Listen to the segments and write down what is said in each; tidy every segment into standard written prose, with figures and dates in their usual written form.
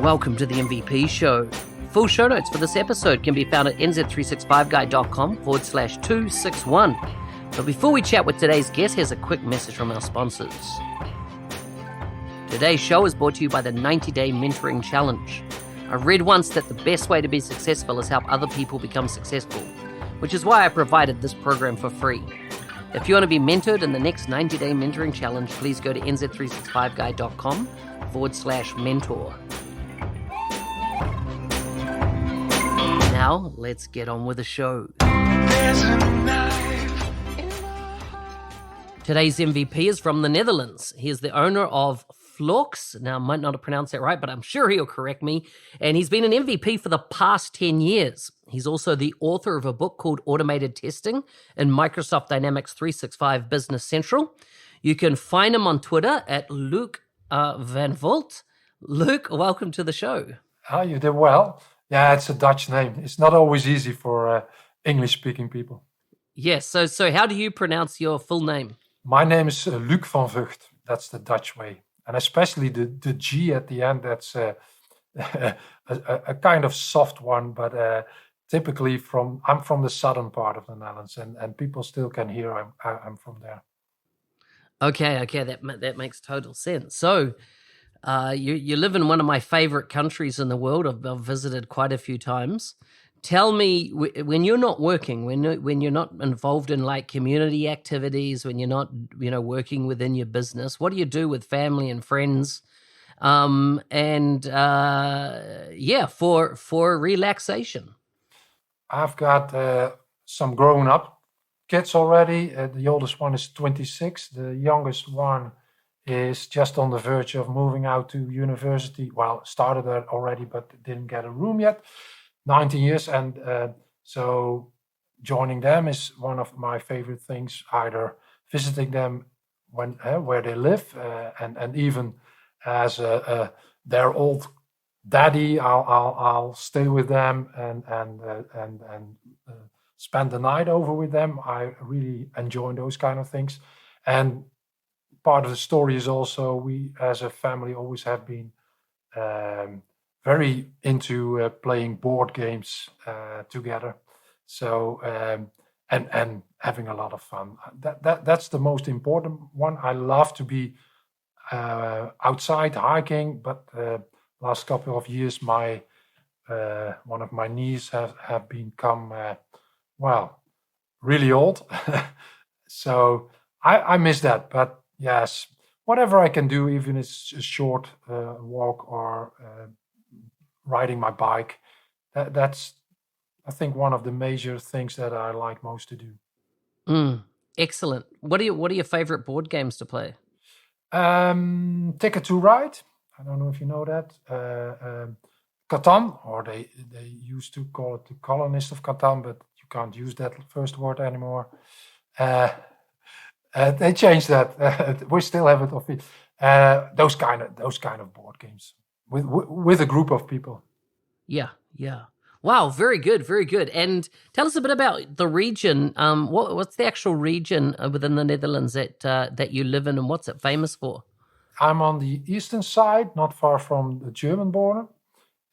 Welcome to the MVP Show. Full show notes for this episode can be found at nz365guy.com/261. But before we chat with today's guest, here's a quick message from our sponsors. Today's show is brought to you by the 90-Day Mentoring Challenge. I read once that the best way to be successful is help other people become successful, which is why I provided this program for free. If you want to be mentored in the next 90-Day Mentoring Challenge, please go to nz365guy.com/mentor. Now, let's get on with the show. Today's MVP is from the Netherlands. He is the owner of Vlogs. Now, I might not have pronounced that right, but I'm sure he'll correct me. And he's been an MVP for the past 10 years. He's also the author of a book called Automated Testing in Microsoft Dynamics 365 Business Central. You can find him on Twitter at Luc Van Vugt. Luc, welcome to the show. Oh, you did well. Yeah, it's a Dutch name. It's not always easy for English-speaking people. Yes, so how do you pronounce your full name? My name is Luc Van Vugt. That's the Dutch way. And especially the G at the end, that's a kind of soft one, but typically I'm from the southern part of the Netherlands, and people still can hear I'm from there. Okay, that makes total sense. So you live in one of my favorite countries in the world. I've visited quite a few times. Tell me, when you're not working, when you're not involved in like community activities, when you're not working within your business, what do you do with family and friends? For relaxation. I've got some grown up kids already. The oldest one is 26. The youngest one is just on the verge of moving out to university. Well, started that already, but didn't get a room yet. 19 years, and so joining them is one of my favorite things. Either visiting them when where they live, and even as their old daddy, I'll stay with them and spend the night over with them. I really enjoy those kind of things. And part of the story is also we, as a family, always have been very into playing board games together. So and having a lot of fun. That's the most important one. I love to be outside hiking, but last couple of years, my one of my knees have become really old. So I miss that. But yes, whatever I can do, even if it's a short walk or riding my bike, that's I think one of the major things that I like most to do. Excellent. What are your favorite board games to play? Ticket to Ride. I don't know if you know that. Catan, or they used to call it the Colonist of Catan, but you can't use that first word anymore. They changed that. We still have it. Those kind of board games with a group of people. Yeah. Wow, very good. And tell us a bit about the region. What's the actual region within the Netherlands that you live in, and what's it famous for? I'm on the eastern side, not far from the German border.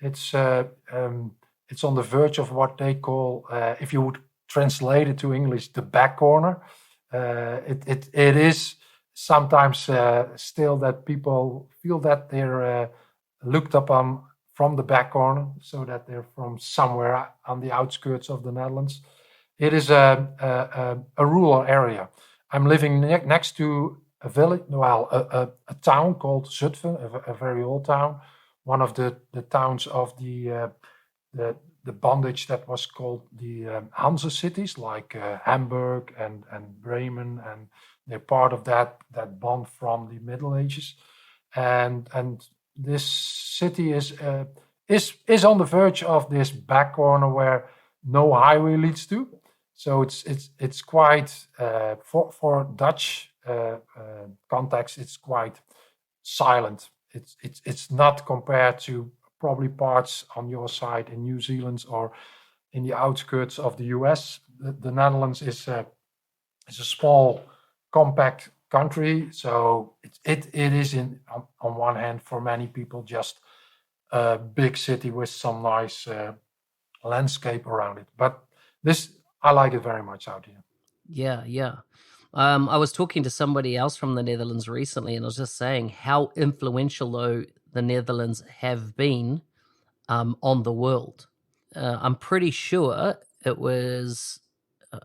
It's on the verge of what they call, if you would translate it to English, the back corner. It is sometimes still that people feel that they're looked upon from the back corner, so that they're from somewhere on the outskirts of the Netherlands. It is a rural area. I'm living next to a village, a town called Zutphen, a very old town, one of the towns of the bondage that was called the Hanse cities, like Hamburg and Bremen, and they're part of that bond from the Middle Ages, and this city is on the verge of this back corner where no highway leads to. So it's quite for Dutch context. It's quite silent. It's not compared to probably parts on your side in New Zealand or in the outskirts of the US. The Netherlands is a small, compact country, so it is on one hand for many people just a big city with some nice landscape around it. But I like it very much out here. Yeah, yeah. I was talking to somebody else from the Netherlands recently, and I was just saying how influential, though, the Netherlands have been on the world. I'm pretty sure it was,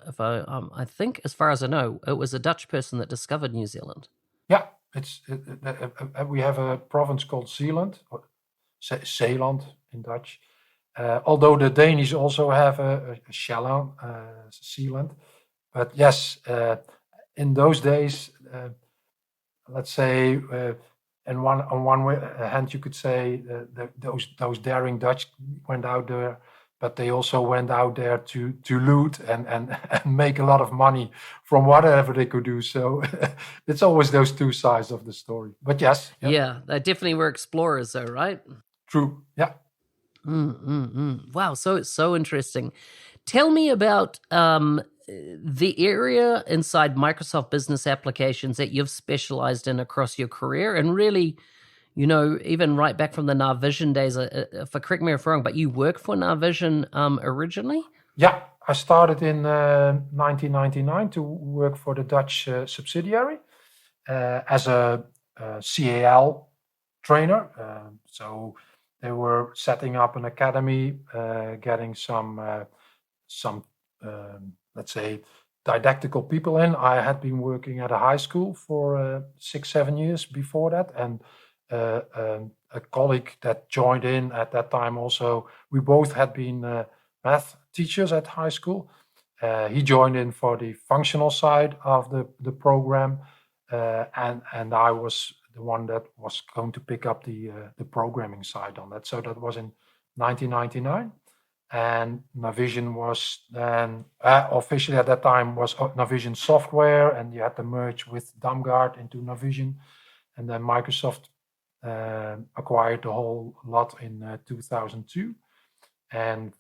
if I think, as far as I know, it was a Dutch person that discovered New Zealand. Yeah, we have a province called Zeeland, or Zeeland in Dutch. Although the Danish also have a Shetland, Zeeland. But yes, in those days, let's say, on one hand, you could say those daring Dutch went out there, but they also went out there to loot and make a lot of money from whatever they could do. So it's always those two sides of the story. But yes, Yeah, they definitely were explorers, though, right? True. Yeah. Wow, so interesting. Tell me about the area inside Microsoft Business Applications that you've specialized in across your career, and really, even right back from the NAV Vision days. Correct me if I'm wrong, but you worked for NAV Vision originally? Yeah, I started in 1999 to work for the Dutch subsidiary as a CAL trainer. So they were setting up an academy, getting some let's say, didactical people in. I had been working at a high school for 6-7 years before that, and a colleague that joined in at that time also. We both had been math teachers at high school. He joined in for the functional side of the program, and I was the one that was going to pick up the programming side on that. So that was in 1999. And Navision was then officially at that time was Navision Software, and you had to merge with Damgard into Navision, and then Microsoft acquired the whole lot in 2002. And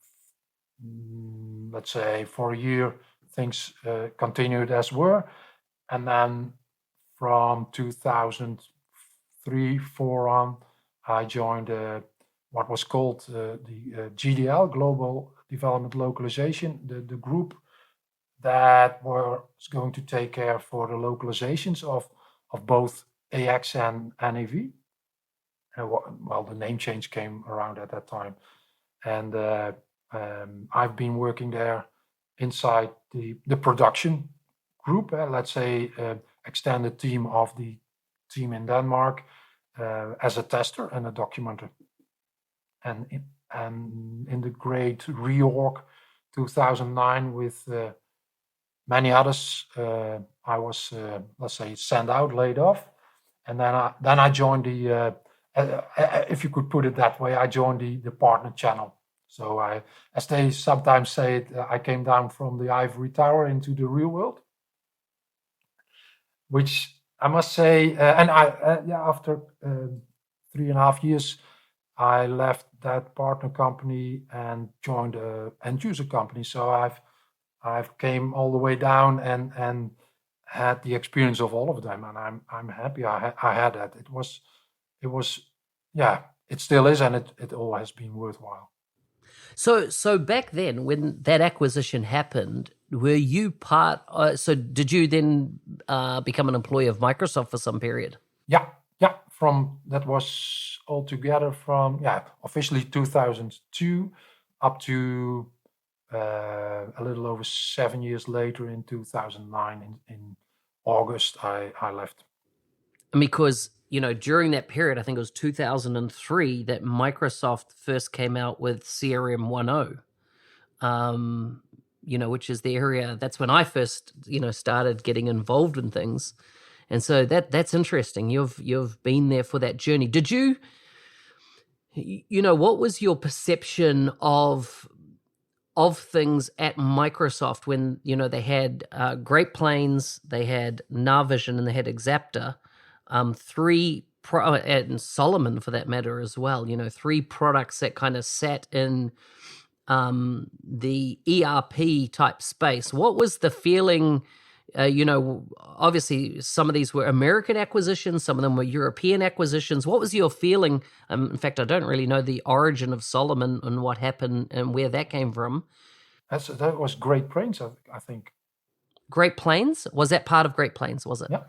let's say for a year things continued as were, and then from 2003-4 on, I joined what was called the GDL, Global Development Localization, the group that was going to take care for the localizations of both AX and NAV. Well, the name change came around at that time. And I've been working there inside the production group, let's say extended team of the team in Denmark, as a tester and a documenter. And in the great reorg 2009 with many others, I was let's say sent out, laid off, and then I joined the if you could put it that way, I joined the partner channel. So as they sometimes say it, I came down from the ivory tower into the real world, which I must say, and after 3.5 years, I left that partner company and joined a end user company. So I've came all the way down and had the experience of all of them, and I'm happy I had that. It was it still is, and it all has been worthwhile. So back then, when that acquisition happened, were you part? So did you then become an employee of Microsoft for some period? Yeah. From that was altogether from officially 2002 up to a little over 7 years later in 2009 in August I left. And because during that period, I think it was 2003 that Microsoft first came out with CRM 1.0, which is the area, that's when I first, started getting involved in things. And so that's interesting. You've been there for that journey. Did you, what was your perception of things at Microsoft when, they had Great Plains, they had Navision, and they had Exapta, and Solomon for that matter as well, 3 products that kind of sat in the ERP type space. What was the feeling Obviously some of these were American acquisitions, some of them were European acquisitions. What was your feeling? In fact, I don't really know the origin of Solomon and what happened and where that came from. That was Great Plains, I think. Great Plains? Was that part of Great Plains, was it? Yeah.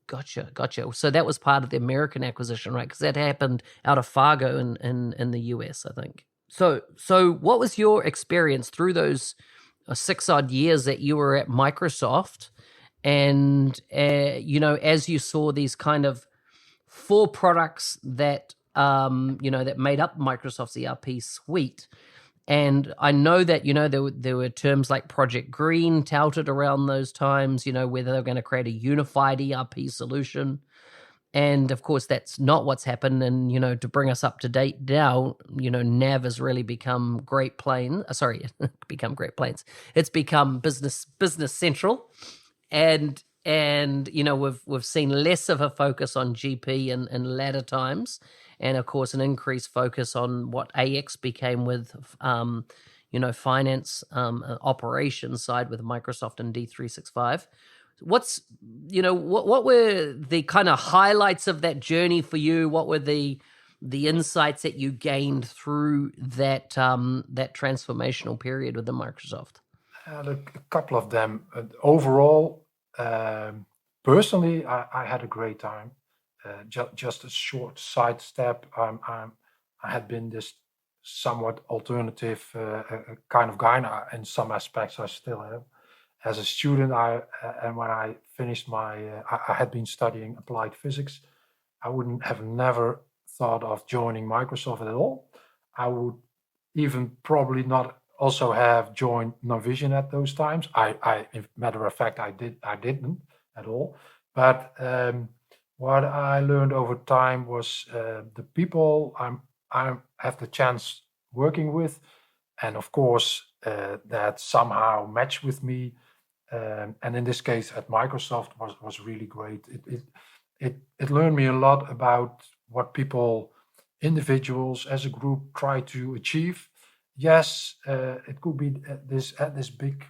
Gotcha. So that was part of the American acquisition, right? Because that happened out of Fargo in the US, I think. So what was your experience through those 6 odd years that you were at Microsoft? And as you saw these kind of 4 products that that made up Microsoft's ERP suite. And I know that there were terms like Project Green touted around those times, whether they're going to create a unified ERP solution. And of course, that's not what's happened. And to bring us up to date now, NAV has really become Great Plains. Become Great Plains. It's become Business Central, and we've seen less of a focus on GP in latter times, and of course an increased focus on what AX became with finance operations side with Microsoft and D365. What were the kind of highlights of that journey for you? What were the insights that you gained through that transformational period with the Microsoft? A couple of them. Overall, personally, I had a great time. Just a short sidestep. I had been this somewhat alternative kind of guy. In some aspects, I still am. As a student, and when I finished I had been studying applied physics. I wouldn't have never thought of joining Microsoft at all. I would even probably not also have joined Navision at those times. Matter of fact, I didn't at all. But what I learned over time was the people I have the chance working with, and of course that somehow match with me. And in this case, at Microsoft was really great. It learned me a lot about what people, individuals as a group, try to achieve. Yes, it could be this big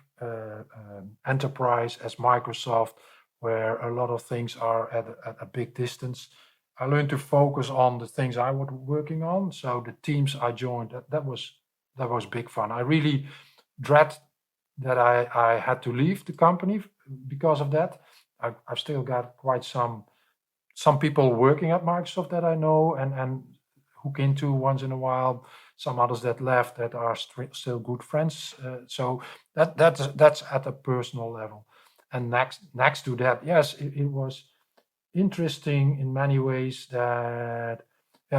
enterprise as Microsoft, where a lot of things are at a big distance. I learned to focus on the things I was working on. So the teams I joined, that was big fun. I really dread that I had to leave the company because of that. I've still got quite some people working at Microsoft that I know and hook into once in a while. Some others that left that are still good friends. So that's at a personal level. And next to that, yes, it was interesting in many ways that,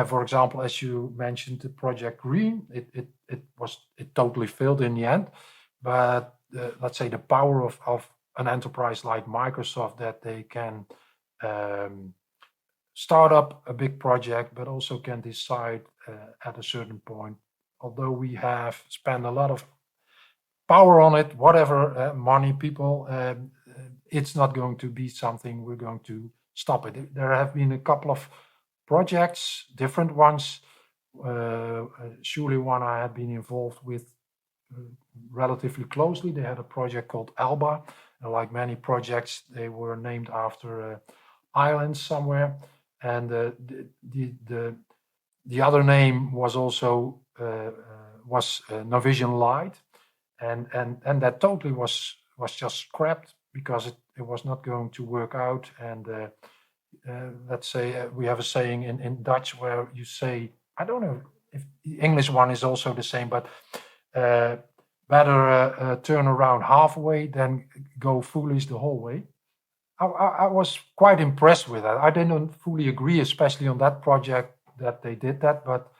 for example, as you mentioned, the Project Green, it totally failed in the end. But let's say the power of an enterprise like Microsoft, that they can start up a big project, but also can decide at a certain point, although we have spent a lot of power on it, whatever money, people, it's not going to be something we're going to stop it. There have been a couple of projects, different ones. Surely one I had been involved with relatively closely. They had a project called Alba. Like many projects, they were named after islands somewhere. And the other name was also Navision Light, and that totally was just scrapped because it was not going to work out. And let's say we have a saying in Dutch where you say, I don't know if the English one is also the same, but better turn around halfway than go foolish the whole way. I was quite impressed with that. I didn't fully agree, especially on that project, that they did that, but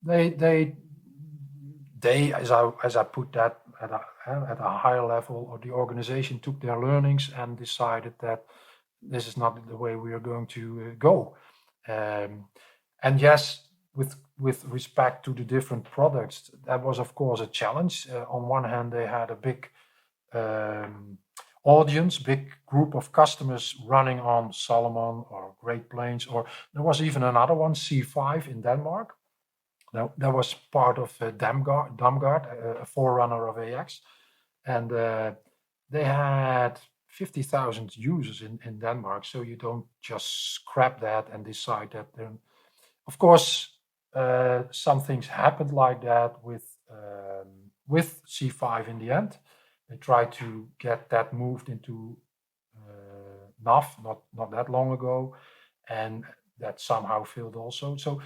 they as I put that at a higher level, or the organization took their learnings and decided that this is not the way we are going to go. And yes, with respect to the different products, that was of course a challenge. On one hand, they had a big audience, big group of customers running on Solomon or Great Plains, or there was even another one, C5 in Denmark. That was part of Damgard, a forerunner of AX. And they had 50,000 users in Denmark, so you don't just scrap that and decide that. Then, of course, some things happened like that with C5 in the end. They tried to get that moved into NAV not that long ago, and that somehow failed also. So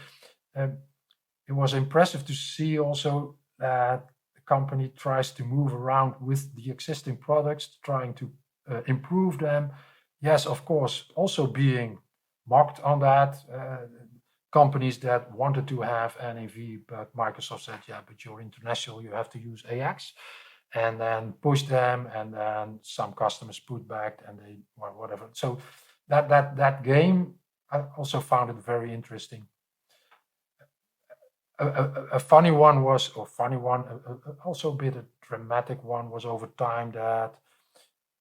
it was impressive to see also that the company tries to move around with the existing products, trying to improve them. Yes, of course, also being mocked on that. Companies that wanted to have NAV, but Microsoft said, yeah, but you're international, you have to use AX, and then push them, and then some customers put back, and they, well, whatever. So that game, I also found it very interesting. A funny one was, or funny one, also a bit a dramatic one was over time that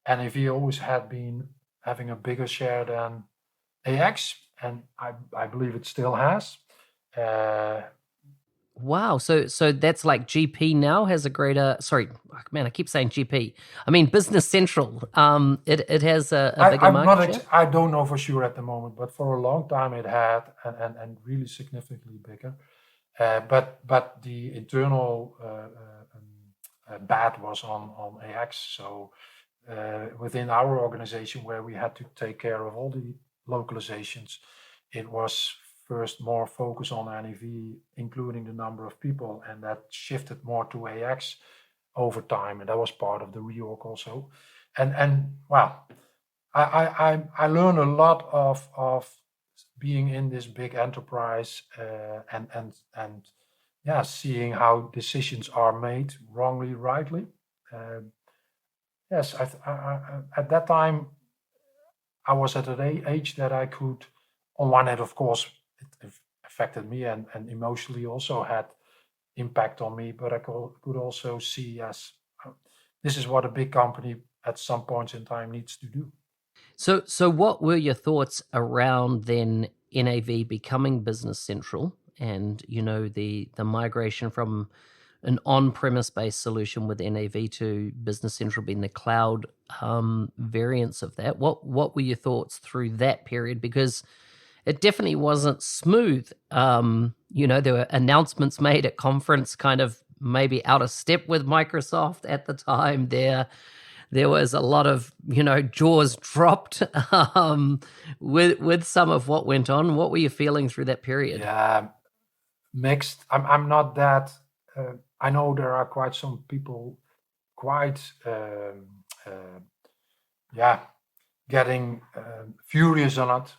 NAV always had been having a bigger share than AX, and I believe it still has. Wow. So that's like GP now has a greater. Sorry, man, I keep saying GP. I mean Business Central. It has a bigger market share. I don't know for sure at the moment, but for a long time it had, and really significantly bigger. But the internal bat was on AX. So within our organization, where we had to take care of all the localizations, it was first more focus on NAV, including the number of people, and that shifted more to AX over time, and that was part of the reorg also. And well, I learned a lot of being in this big enterprise, and yeah, seeing how decisions are made wrongly, rightly. Yes, at that time I was at an age that I could, on one hand, of course, it affected me and emotionally also had impact on me, but I could also see, yes, this is what a big company at some points in time needs to do. So what were your thoughts around then NAV becoming Business Central, and the migration from an on-premise based solution with NAV to Business Central being the cloud variants of that? What were your thoughts through that period? Because it definitely wasn't smooth. There were announcements made at conference, kind of maybe out of step with Microsoft at the time. There was a lot of jaws dropped with some of what went on. What were you feeling through that period? Yeah, mixed. I'm not that. I know there are quite some people quite getting furious on it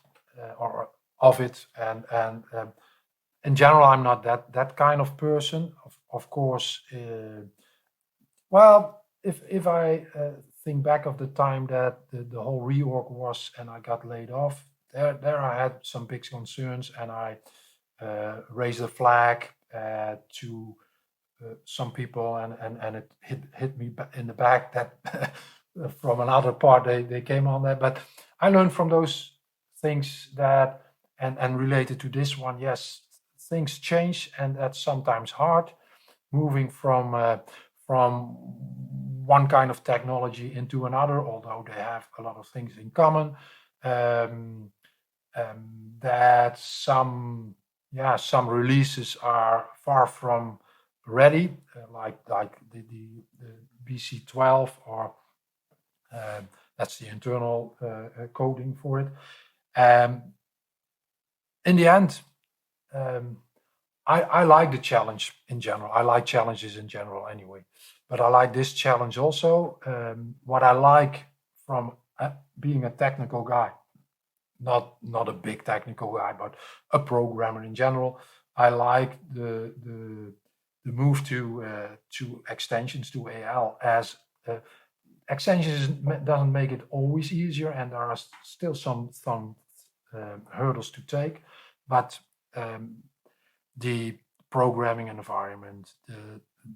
or of it, and in general I'm not that kind of person. Of course, well, if I think back of the time that the whole reorg was and I got laid off, there I had some big concerns, and I raised a flag to some people, and it hit me in the back that from another part they came on that. But I learned from those things that, and related to this one, yes, things change, and that's sometimes hard, moving from one kind of technology into another, although they have a lot of things in common. That some releases are far from ready, like the BC12, or that's the internal coding for it. In the end, I like the challenge in general. I like challenges in general anyway, but I like this challenge also. What I like from being a technical guy, not a big technical guy, but a programmer in general, I like the move to extensions to AL, as extensions doesn't make it always easier, and there are still some hurdles to take, but the programming environment,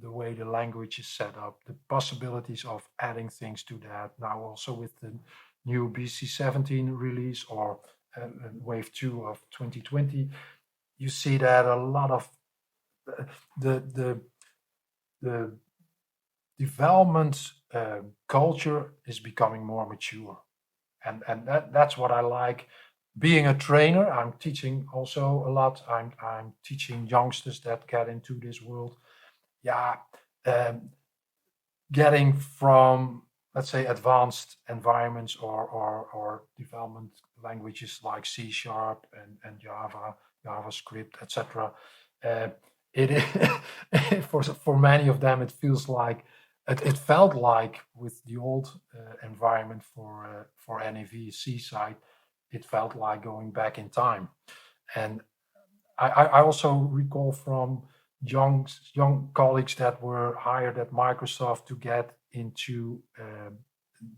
the way the language is set up, the possibilities of adding things to that, now also with the new BC17 release, or wave 2 of 2020, you see that a lot of the development culture is becoming more mature, and that's what I like. Being a trainer, I'm teaching also a lot. I'm teaching youngsters that get into this world. Yeah, um, getting from, let's say, advanced environments or development languages like C Sharp and Java, JavaScript, etc. Uh, it is, for many of them, it feels like it felt like with the old environment for NAV Seaside, it felt like going back in time. And I also recall from young colleagues that were hired at Microsoft to get into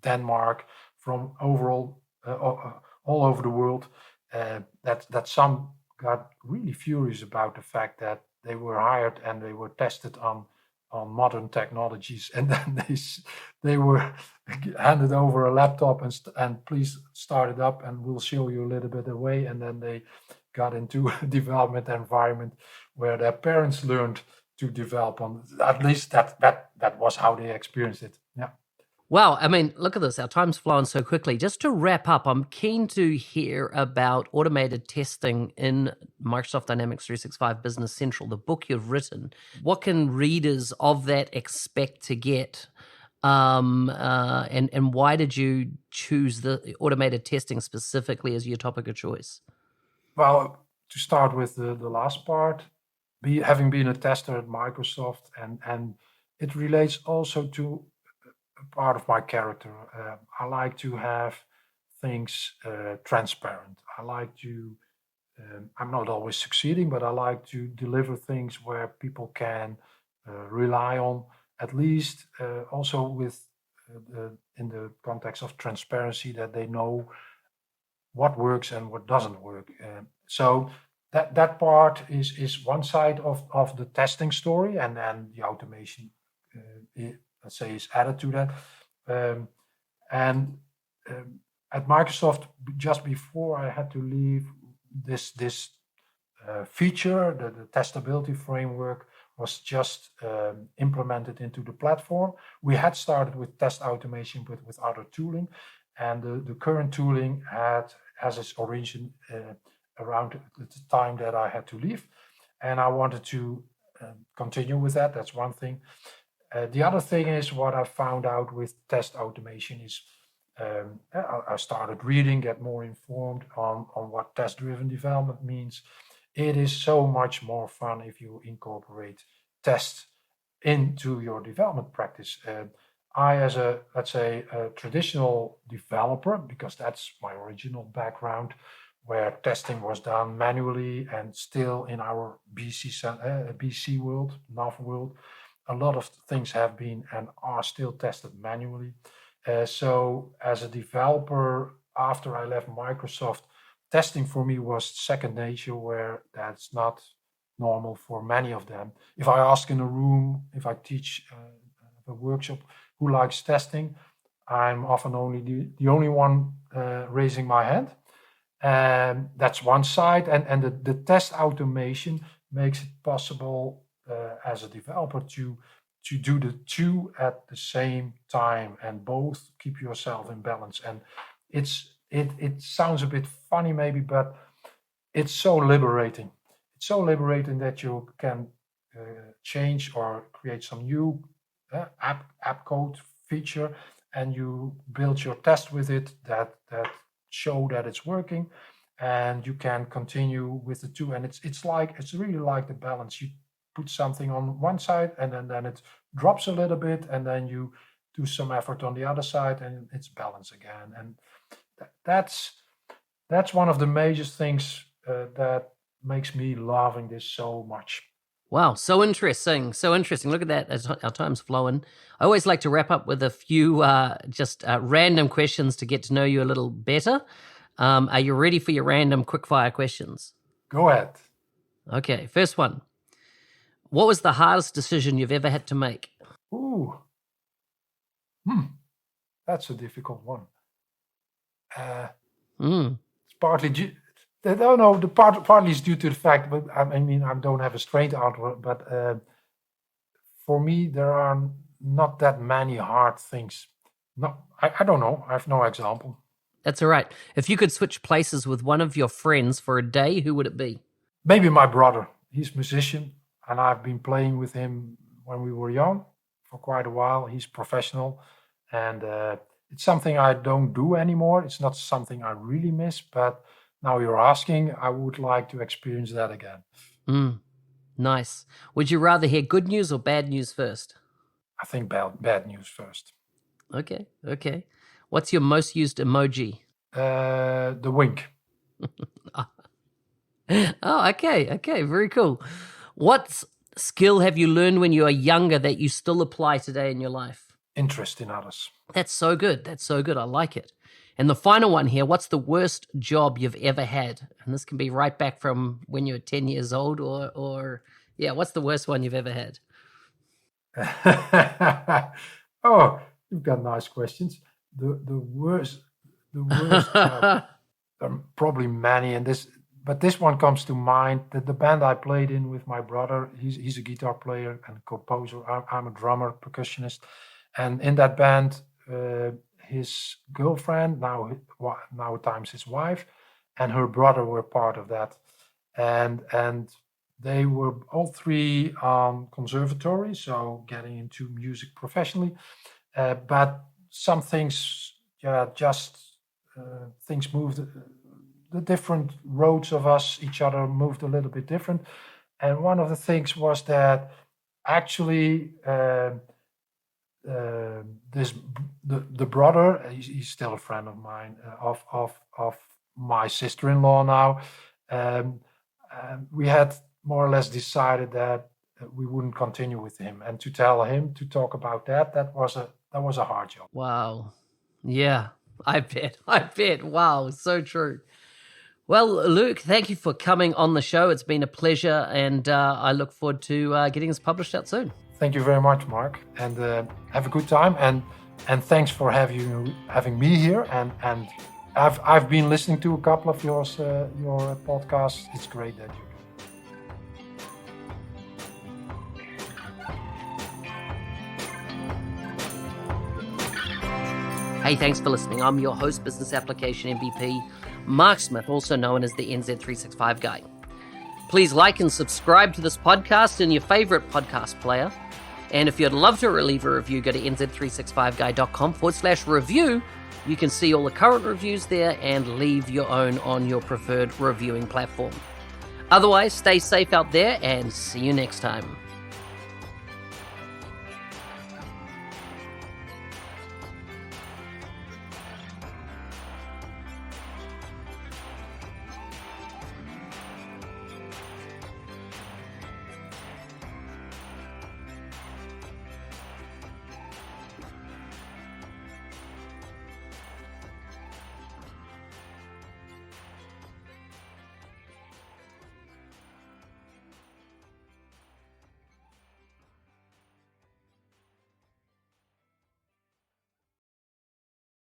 Denmark from overall all over the world. That some got really furious about the fact that they were hired and they were tested on modern technologies, and then they were handed over a laptop and please start it up and we'll show you a little bit the way, and then they got into a development environment where their parents learned to develop on. At least that was how they experienced it. Yeah. Wow, I mean, look at this. Our time's flown so quickly. Just to wrap up, I'm keen to hear about automated testing in Microsoft Dynamics 365 Business Central, the book you've written. What can readers of that expect to get? And why did you choose the automated testing specifically as your topic of choice? Well, to start with the last part, having been a tester at Microsoft, and it relates also to a part of my character. I like to have things transparent. I like to. I'm not always succeeding, but I like to deliver things where people can rely on. At least also with in the context of transparency, that they know what works and what doesn't work. So that part is one side of the testing story, and then the automation, let's say, is added to that. Um, and at Microsoft, just before I had to leave, this feature, the testability framework, was just implemented into the platform. We had started with test automation, but with other tooling, and the current tooling has its origin around the time that I had to leave, and I wanted to continue with that. That's one thing. The other thing is, what I found out with test automation is I started reading, get more informed on what test-driven development means. It is so much more fun if you incorporate tests into your development practice. I, as a, let's say, a traditional developer, because that's my original background, where testing was done manually and still in our BC world, NAV world, a lot of things have been and are still tested manually. So as a developer, after I left Microsoft, testing for me was second nature, where that's not normal for many of them. If I ask in a room, if I teach a workshop, who likes testing, I'm often only the only one raising my hand. And that's one side. And the test automation makes it possible as a developer to do the two at the same time and both keep yourself in balance. And it sounds a bit funny maybe, but it's so liberating. It's so liberating that you can change or create some new app code feature, and you build your test with it that show that it's working, and you can continue with the two. And it's really like the balance. You put something on one side, and then it drops a little bit, and then you do some effort on the other side, and it's balance again. And that's one of the major things that makes me loving this so much. Wow, so interesting. So interesting. Look at that. As our time's flowing. I always like to wrap up with a few just random questions to get to know you a little better. Are you ready for your random quickfire questions? Go ahead. Okay, first one. What was the hardest decision you've ever had to make? Ooh. That's a difficult one. It's partly due. No, partly is due to the fact, but I mean, I don't have a straight answer. But for me, there are not that many hard things. No, I don't know. I have no example. That's all right. If you could switch places with one of your friends for a day, who would it be? Maybe my brother. He's a musician, and I've been playing with him when we were young for quite a while. He's professional, and it's something I don't do anymore. It's not something I really miss, but now you're asking, I would like to experience that again. Nice. Would you rather hear good news or bad news first? I think bad news first. Okay. What's your most used emoji? The wink. Oh, okay. Very cool. What skill have you learned when you were younger that you still apply today in your life? Interest in others. That's so good. I like it. And the final one here, what's the worst job you've ever had? And this can be right back from when you were 10 years old or what's the worst one you've ever had? Oh, you've got nice questions. The worst job, there are probably many, but this one comes to mind. The band I played in with my brother, he's a guitar player and composer. I'm a drummer, percussionist, and in that band, his girlfriend, now times his wife, and her brother were part of that, and they were all three on conservatory, so getting into music professionally, but some things, things moved. The different roads of each other moved a little bit different, and one of the things was that actually the brother, he's still a friend of mine, of my sister-in-law now. We had more or less decided that we wouldn't continue with him, and to tell him to talk about that was a hard job. Wow. Yeah, I bet. Wow, so true. Well, Luc, thank you for coming on the show. It's been a pleasure, and I look forward to getting this published out soon. Thank you very much, Mark, and have a good time. And thanks for having me here. And I've been listening to a couple of your podcasts. It's great that you do. Hey, thanks for listening. I'm your host, Business Application MVP, Mark Smith, also known as the NZ365 Guy. Please like and subscribe to this podcast in your favorite podcast player. And if you'd love to leave a review, go to nz365guy.com/review. You can see all the current reviews there and leave your own on your preferred reviewing platform. Otherwise, stay safe out there and see you next time.